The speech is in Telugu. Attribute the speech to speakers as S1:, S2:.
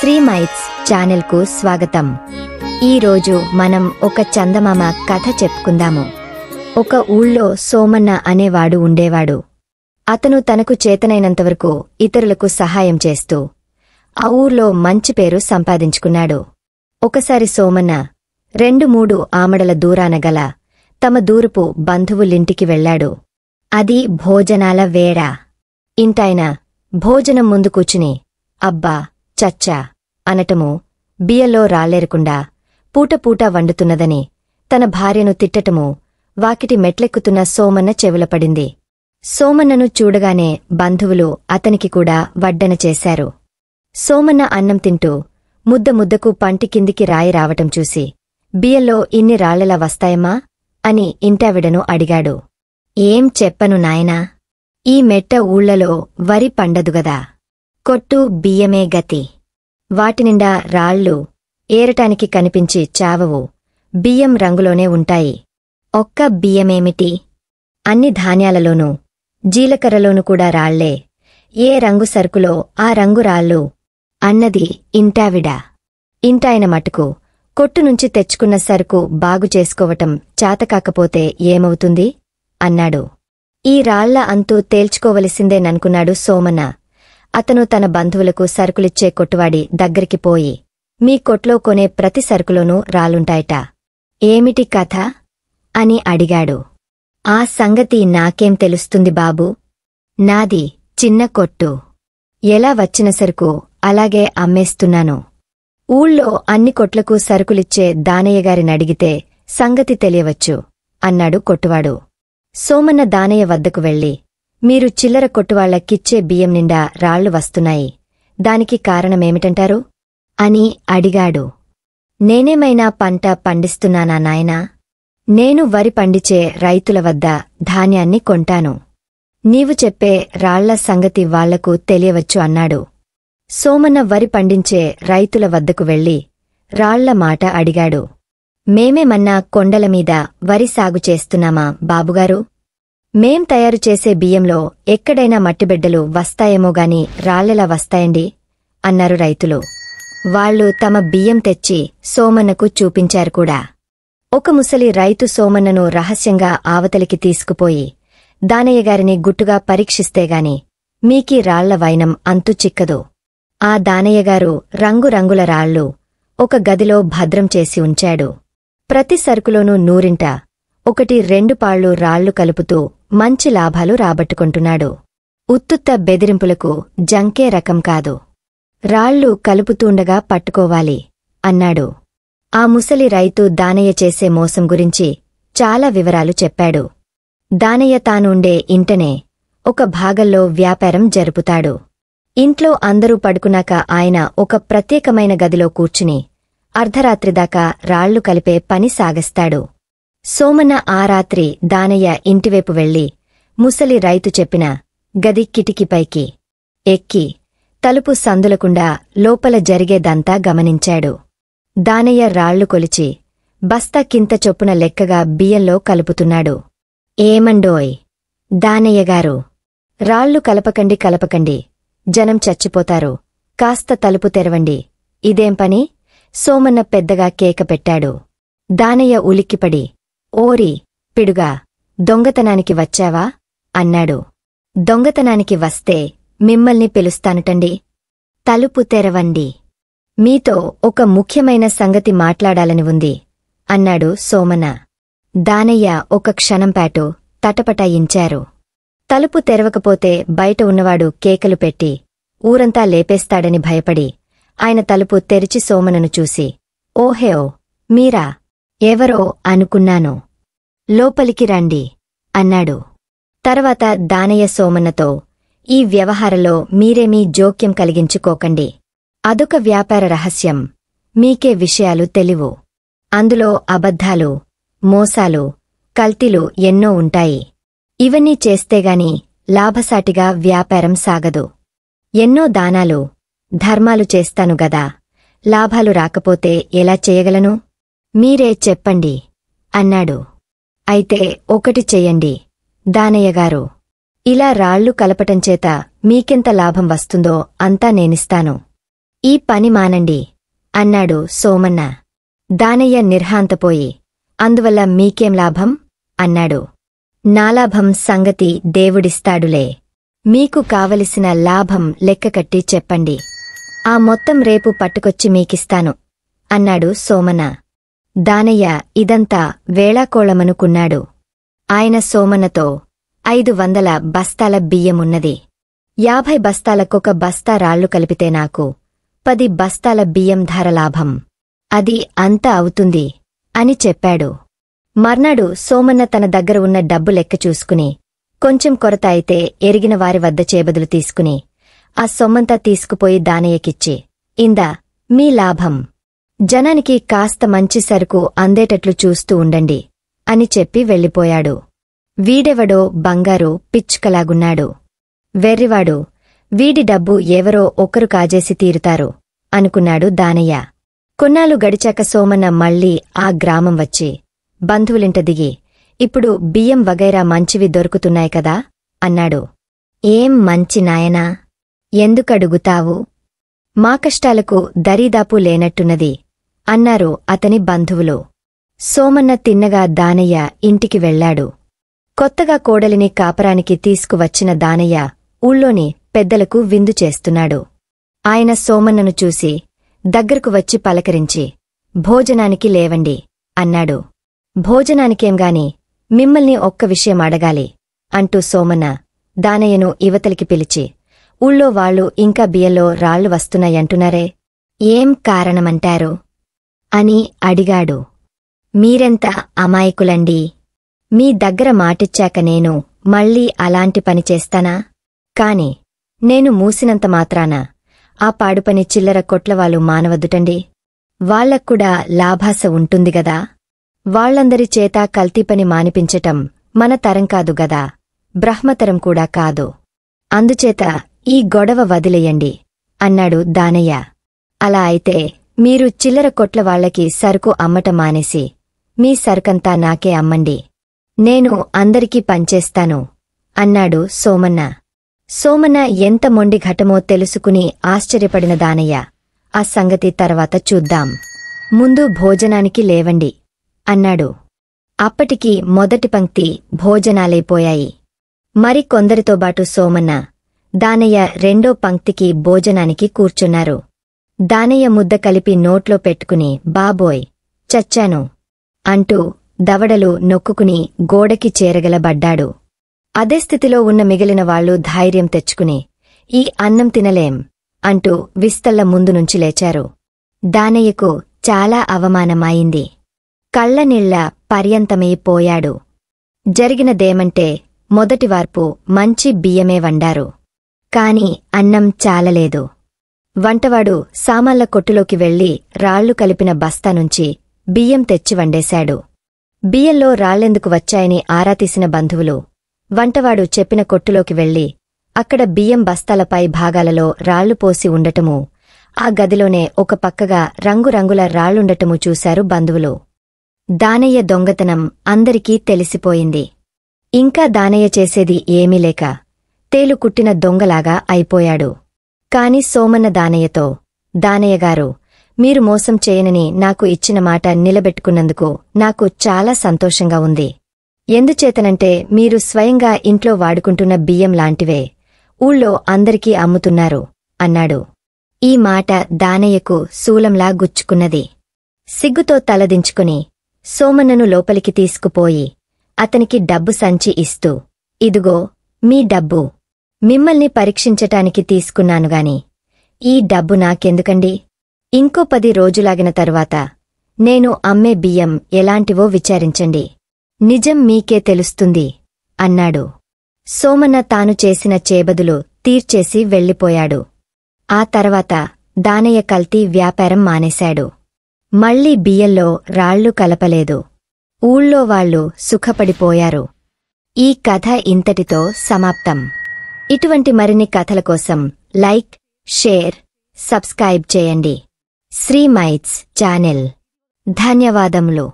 S1: శ్రీమైట్స్ ఛానల్కు స్వాగతం. ఈరోజు మనం ఒక చందమామ కథ చెప్పుకుందాము. ఒక ఊళ్ళో సోమన్న అనేవాడు ఉండేవాడు. అతను తనకు చేతనైనంతవరకు ఇతరులకు సహాయం చేస్తూ ఆ ఊర్లో మంచి పేరు సంపాదించుకున్నాడు. ఒకసారి సోమన్న 2-3 ఆమడల దూరాన గల తమ దూరపు బంధువులింటికి వెళ్లాడు. అది భోజనాల వేళ. ఇంటాయన భోజనం ముందు కూచుని అబ్బా చచ్చా అనటము, బియ్యలో రాళ్ళేరకుండా పూటపూట వండుతున్నదని తన భార్యను తిట్టటము వాకిటి మెట్లెక్కుతున్న సోమన్న చెవులపడింది. సోమన్నను చూడగానే బంధువులు అతనికి కూడా వడ్డన చేశారు. సోమన్న అన్నం తింటూ ముద్దకు పంటి కిందికి రాయి రావటం చూసి, బియ్యలో ఇన్ని రాళ్లలా వస్తాయమ్మా అని ఇంటావిడను అడిగాడు. ఏం చెప్పను నాయనా, ఈ మెట్ట ఊళ్లలో వరి పండదుగదా, కొట్టు బియ్యమే గతి. వాటినిండా రాళ్ళు ఏరటానికి కనిపించి చావవు, బియ్యం రంగులోనే ఉంటాయి. ఒక్క బియ్యమేమిటి, అన్ని ధాన్యాలలోనూ జీలకర్రలోనూ కూడా రాళ్లే, ఏ రంగు సరుకులో ఆ రంగు రాళ్ళు అన్నది ఇంటావిడ. ఇంటాయన మటుకు కొట్టునుంచి తెచ్చుకున్న సరుకు బాగు చేసుకోవటం చాతకాకపోతే ఏమవుతుంది అన్నాడు. ఈ రాళ్ల అంతూ తేల్చుకోవలసిందేననుకున్నాడు సోమన్న. అతను తన బంధువులకు సరుకులిచ్చే కొట్టువాడి దగ్గరికి పోయి, మీ కొట్లో కొనే ప్రతి సరుకులోనూ రాళ్ళుంటాయట, ఏమిటి కథ అని అడిగాడు. ఆ సంగతి నాకేం తెలుస్తుంది బాబూ, నాది చిన్న కొట్టు, ఎలా వచ్చిన సరుకు అలాగే అమ్మేస్తున్నాను. ఊళ్ళో అన్ని కొట్లకు సరుకులిచ్చే దానయ్యగారినడిగితే సంగతి తెలియవచ్చు అన్నాడు కొట్టువాడు. సోమన్న దానయ్య వద్దకు వెళ్లి, మీరు చిల్లర కొట్టువాళ్లకిచ్చే బియ్యం నిండా రాళ్లు వస్తున్నాయి, దానికి కారణమేమిటంటారు అని అడిగాడు. నేనేమైనా పంట పండిస్తున్నానా నాయనా, నేను వరి పండిచే రైతుల వద్ద ధాన్యాన్ని కొంటాను, నీవు చెప్పే రాళ్ల సంగతి వాళ్లకు తెలియవచ్చు అన్నాడు. సోమన్న వరి పండించే రైతుల వద్దకు వెళ్లి రాళ్ల మాట అడిగాడు. మేమేమన్నా కొండలమీద వరి సాగు చేస్తున్నామా బాబుగారు, మేం తయారు చేసే బియ్యంలో ఎక్కడైనా మట్టిబిడ్డలు వస్తాయేమోగాని రాళ్లెలా వస్తాయండి అన్నారు రైతులు. వాళ్లు తమ బియ్యం తెచ్చి సోమన్నకు చూపించారు కూడా. ఒక ముసలి రైతు సోమన్నను రహస్యంగా ఆవతలికి తీసుకుపోయి, దానయ్యగారిని గుట్టుగా పరీక్షిస్తేగాని మీకీ రాళ్ల వైనం అంతు చిక్కదు. ఆ దానయ్యగారు రంగురంగుల రాళ్ళు ఒక గదిలో భద్రం చేసి ఉంచాడు. ప్రతి సరుకులోనూ 100-2 పాళ్లు రాళ్లు కలుపుతూ మంచి లాభాలు రాబట్టుకుంటున్నాడు. ఉత్తుత్త బెదిరింపులకు జంకే రకం కాదు, రాళ్లు కలుపుతూండగా పట్టుకోవాలి అన్నాడు. ఆ ముసలి రైతు దానయ్య చేసే మోసం గురించి చాలా వివరాలు చెప్పాడు. దానయ్య తానుండే ఇంటనే ఒక భాగంలో వ్యాపారం జరుపుతాడు. ఇంట్లో అందరూ పడుకున్నాక ఆయన ఒక ప్రత్యేకమైన గదిలో కూర్చుని అర్ధరాత్రిదాకా రాళ్లు కలిపే పని సాగస్తాడు. సోమన్న ఆ రాత్రి దానయ్య ఇంటివైపు వెళ్లి ముసలి రైతు చెప్పిన గది కిటికీపైకి ఎక్కి తలుపు సందులకుండా లోపల జరిగేదంతా గమనించాడు. దానయ్య రాళ్లు కొలిచి బస్తా కింత చొప్పున లెక్కగా బియ్యంలో కలుపుతున్నాడు. ఏమండోయ్ దానయ్యగారు, రాళ్లు కలపకండి, జనం చచ్చిపోతారు, కాస్త తలుపు తెరవండి, ఇదేం పని సోమన్న పెద్దగా కేక పెట్టాడు. దానయ్య ఉలిక్కిపడి, ఓరి పిడుగా, దొంగతనానికి వచ్చావా అన్నాడు. దొంగతనానికి వస్తే మిమ్మల్ని పిలుస్తానుటండి, తలుపు తెరవండి, మీతో ఒక ముఖ్యమైన సంగతి మాట్లాడాలని ఉంది అన్నాడు సోమన్న. దానయ్య ఒక క్షణంపాటు తటపటాయించారు. తలుపు తెరవకపోతే బయట ఉన్నవాడు కేకలు పెట్టి ఊరంతా లేపేస్తాడని భయపడి ఆయన తలుపు తెరిచి సోమన్నను చూసి, ఓహేఓ మీరా, ఎవరో అనుకున్నాను, లోపలికి రండి అన్నాడు. తర్వాత దానయ్య సోమన్నతో, ఈ వ్యవహారంలో మీరేమీ జోక్యం కలిగించుకోకండి, అదొక వ్యాపార రహస్యం, మీకే విషయాలు తెలివు, అందులో అబద్ధాలు, మోసాలు, కల్తీలు ఎన్నో ఉంటాయి, ఇవన్నీ చేస్తేగాని లాభసాటిగా వ్యాపారం సాగదు. ఎన్నో దానాలు ధర్మాలు చేస్తాను గదా, లాభాలు రాకపోతే ఎలా చేయగలను, మీరే చెప్పండి అన్నాడు. అయితే ఒకటి చెయ్యండి దానయ్యగారు, ఇలా రాళ్లు కలపటంచేత మీకెంత లాభం వస్తుందో అంతా నేనిస్తాను. ఈ పని మానండి అన్నాడు సోమన్న. దానయ్య నిర్హాంతపోయి, అందువల్ల మీకేం లాభం అన్నాడు. నా లాభం సంగతి దేవుడిస్తాడులే. మీకు కావలసిన లాభం లెక్కకట్టి చెప్పండి. ఆ మొత్తం రేపు పట్టుకొచ్చి మీకిస్తాను అన్నాడు సోమన్న. దానయ్య ఇదంతా వేళాకోళమనుకున్నాడు. ఆయన సోమన్నతో 500 బస్తాల బియ్యమున్నది. 50 బస్తాలకొక బస్తా రాళ్లు కలిపితే నాకు 10 బస్తాల బియ్యం ధర లాభం. అది అంత అవుతుంది అని చెప్పాడు. మర్నాడు సోమన్న తన దగ్గర ఉన్న డబ్బు లెక్క చూసుకుని, కొంచెం కొరత అయితే ఎరిగిన వారి వద్ద చేబదులు తీసుకుని, ఆ సొమ్మంతా తీసుకుపోయి దానయ్యకిచ్చి, ఇందా మీ లాభం. జనానికి కాస్త మంచి సరుకు అందేటట్లు చూస్తూ ఉండండి అని చెప్పి వెళ్ళిపోయాడు. వీడెవడో బంగారు పిచ్చుకలాగున్నాడు. వెర్రివాడు, వీడి డబ్బు ఎవరో ఒకరు కాజేసి తీరుతారు అనుకున్నాడు దానయ్య. కొన్నాళ్ళు గడిచాక సోమన్న మళ్ళీ ఆ గ్రామం వచ్చి బంధువులింట దిగి, ఇప్పుడు బియ్యం వగైరా మంచివి దొరుకుతున్నాయి కదా అన్నాడు. ఏం మంచి నాయనా, ఎందుకడుగుతావు? మా కష్టాలకు దరీదాపు లేనట్టున్నది అన్నారు అతని బంధువులు. సోమన్న తిన్నగా దానయ్య ఇంటికి వెళ్లాడు. కొత్తగా కోడలిని కాపరానికి తీసుకువచ్చిన దానయ్య ఊళ్ళోని పెద్దలకు విందు చేస్తున్నాడు. ఆయన సోమన్నను చూసి దగ్గరకు వచ్చి పలకరించి, భోజనానికి లేవండి అన్నాడు. భోజనానికేంగాని మిమ్మల్ని ఒక్క విషయం అడగాలి అంటూ సోమన్న దానయ్యను ఇవతలికి పిలిచి, ఊళ్ళో వాళ్ళు ఇంకా బియ్యంలో రాళ్లు వస్తున్నాయంటున్నారే, ఏం కారణమంటారు అని అడిగాడు. మీరెంత అమాయకులండి. మీ దగ్గర మాటిచ్చాక నేను మళ్ళీ అలాంటి పని చేస్తానా? కాని నేను మూసినంత మాత్రాన ఆ పాడుపని చిల్లర కొట్లవాళ్ళు మానవద్దుటండి. వాళ్లక్కూడా లాభాస ఉంటుందిగదా. వాళ్లందరి చేత కల్తీపని మానిపించటం మన తరం కాదు గదా, బ్రహ్మతరం కూడా కాదు. అందుచేత ఈ గొడవ వదిలేయండి అన్నాడు దానయ్య. అలా అయితే మీరు చిల్లర కొట్లవాళ్లకి సరుకు అమ్మటం మానేసి మీ సరుకంతా నాకే అమ్మండి. నేను అందరికీ పంచేస్తాను అన్నాడు సోమన్న. సోమన్న ఎంత మొండి ఘటమో తెలుసుకుని ఆశ్చర్యపడిన దానయ్య, ఆ సంగతి తర్వాత చూద్దాం, ముందు భోజనానికి లేవండి అన్నాడు. అప్పటికి మొదటి పంక్తి భోజనాలైపోయాయి. మరి కొందరితోబాటు సోమన్న, దానయ్య రెండో పంక్తికి భోజనానికి కూర్చున్నారు. దానయ్య ముద్ద కలిపి నోట్లో పెట్టుకుని, బాబోయ్ చచ్చాను అంటూ దవడలు నొక్కుకుని గోడకి చేరగలబడ్డాడు. అదే స్థితిలో ఉన్న మిగిలిన వాళ్లు ధైర్యం తెచ్చుకుని, ఈ అన్నం తినలేం అంటూ విస్తళ్ల ముందు నుంచి లేచారు. దానయ్యకు చాలా అవమానమాయింది. కళ్లనీళ్ల పర్యంతమైపోయాడు. జరిగినదేమంటే మొదటివార్పు మంచి బియ్యమే వండారు. కాని అన్నం చాలలేదు. వంటవాడు సామాన్ల కొట్టులోకి వెళ్లి రాళ్లు కలిపిన బస్తా నుంచి బియ్యం తెచ్చి వండేశాడు. బియ్యంలో రాళ్లెందుకు వచ్చాయని ఆరాతీసిన బంధువులు వంటవాడు చెప్పిన కొట్టులోకి వెళ్లి అక్కడ బియ్యం బస్తాలపై భాగాలలో రాళ్లు పోసి ఉండటమూ, ఆ గదిలోనే ఒక పక్కగా రంగురంగుల రాళ్లుండటమూ చూశారు బంధువులు. దానయ్య దొంగతనం అందరికీ తెలిసిపోయింది. ఇంకా దానయ్య చేసేది ఏమీ లేక తేలు కుట్టిన దొంగలాగా అయిపోయాడు. కాని సోమన్న దానయ్యతో, దానయ్యగారు, మీరు మోసం చేయనని నాకు ఇచ్చిన మాట నిలబెట్టుకున్నందుకు నాకు చాలా సంతోషంగా ఉంది. ఎందుచేతనంటే మీరు స్వయంగా ఇంట్లో వాడుకుంటున్న బియ్యం లాంటివే ఊళ్ళో అందరికీ అమ్ముతున్నారు అన్నాడు. ఈ మాట దానయ్యకు శూలంలా గుచ్చుకున్నది. సిగ్గుతో తలదించుకుని సోమన్నను లోపలికి తీసుకుపోయి అతనికి డబ్బు సంచి ఇస్తూ, ఇదిగో మీ డబ్బు. మిమ్మల్ని పరీక్షించటానికి తీసుకున్నానుగాని ఈ డబ్బు నాకెందుకండి? ఇంకో 10 రోజులాగిన తరువాత నేను అమ్మే బియ్యం ఎలాంటివో విచారించండి. నిజం మీకే తెలుస్తుంది అన్నాడు. సోమన్న తాను చేసిన చేబదులు తీర్చేసి వెళ్ళిపోయాడు. ఆ తర్వాత దానయ్య కల్తీ వ్యాపారం మానేశాడు. మళ్లీ బియ్యంలో రాళ్లు కలపలేదు. ఊళ్ళో వాళ్లు సుఖపడిపోయారు. ఈ కథ ఇంతటితో సమాప్తం. ఇటువంటి మరిన్ని కథల కోసం లైక్, షేర్, సబ్స్క్రైబ్ చేయండి. శ్రీ మైట్స్ ఛానల్. ధన్యవాదములు.